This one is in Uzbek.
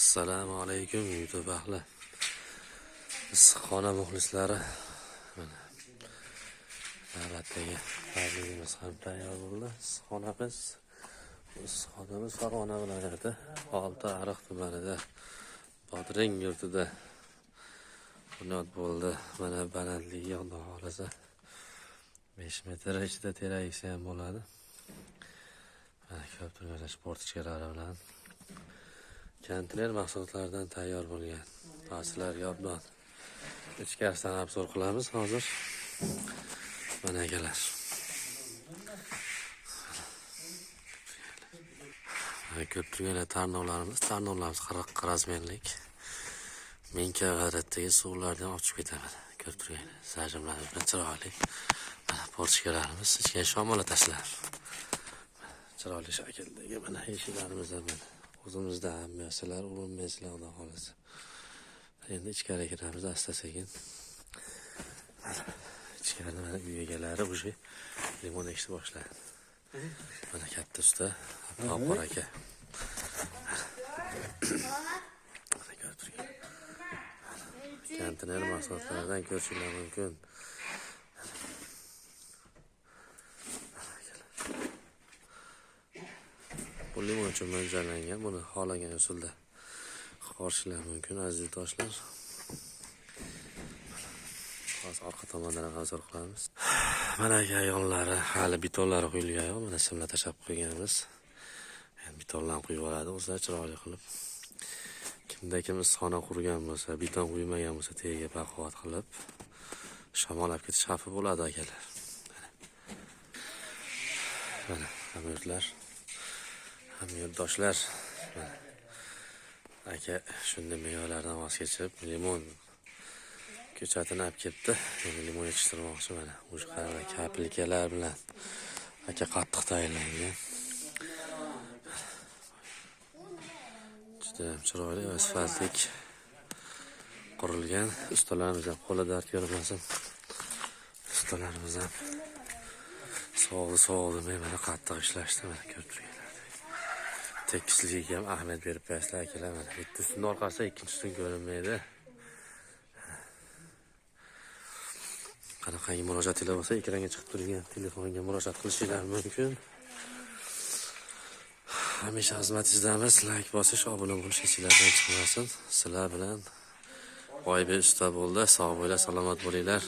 Assalomu alaykum YouTube ahli. Issiqxona muxlislari. Mana navbatdagi tabrigimiz ham tayyor bo'ldi. Issiqxonamiz Farg'ona viloyati Oltiariq tumanida Bodring yurtida bunyod bo'ldi. Mana balandligi Xudo xolasa 5 metr ichida teragisi ham bo'ladi. Mana ko'p turgan sportchilari bilan konteyner mahsulotlaridan tayyor bo'lgan paslar yoddan ichkarisidan obzor qilamiz hozir. Mana akalar. Ko'p turgan tarnovlarimiz 40 razmerlik. Men kavaratdagi suvlardan ochib ketaman. Ko'p turgan sajimlar bilan chiroyli. Mana portchkalarimiz ichga shomola tashlar. Chiroyli shakldagi mana eshiklarimiz ham mana. O'zimizda ham narsalar urinmaysizlar Xudo xolasa. Endi ichkariga kiramiz asta-sekin. Ichkarida mana uy egalari o'sha limon ekishni boshladi. Mana katta usta To'por aka. Konteyner mahsulotlaridan ko'rishingiz mumkin. Bu limon uchun mo'ljallangan, buni xohlagan usulda qo'shishlar mumkin aziz do'stlar. Hozir orqa tomondan hozir qilamiz. Mana ayonlari hali betonlari quyilgan yo'q, mana simlar tashab qo'yganmiz. Endi betonlarni quyib oladi, o'zlari chiroyli qilib. Kimda kim issiqxona qurgan bo'lsa, beton quymagan bo'lsa, tagiga baquvvat qilib shamol olib ketish xavfi bo'ladi akalar. Mana hamyurtlar, hamyurtdoshlar. Aka shunday mevalardan voz kechib, limon ko'chatini olib ketdi. Endi limon yetishtirmoqchi mana. O'sha qanday kapelkalar bilan aka qattiq tayyorlangan. Juda chiroyli va sifatli qurilgan. Ustalarimiz ham qo'li dard ko'rmasin. Ustalarimiz ham sog'li mana qattiq ishlashdi mana ko'p turganlar. Tekisligiga ham ahamiyat berib qo'yasizlar akalar. Mana bitta ustuni orqasida ikkinchisini ko'rinmaydi. Qanaqangi murojaatlar bo'lsa, ekranga chiqib turgan telefonga murojaat qilishingiz mumkin. Hamisha xizmatingizdamiz. Like bosish, obuna bo'lish esingizdan chiqmasin. Sizlar bilan Boybek usta bo'ldi. Sog' bo'linglar, salomat bo'linglar.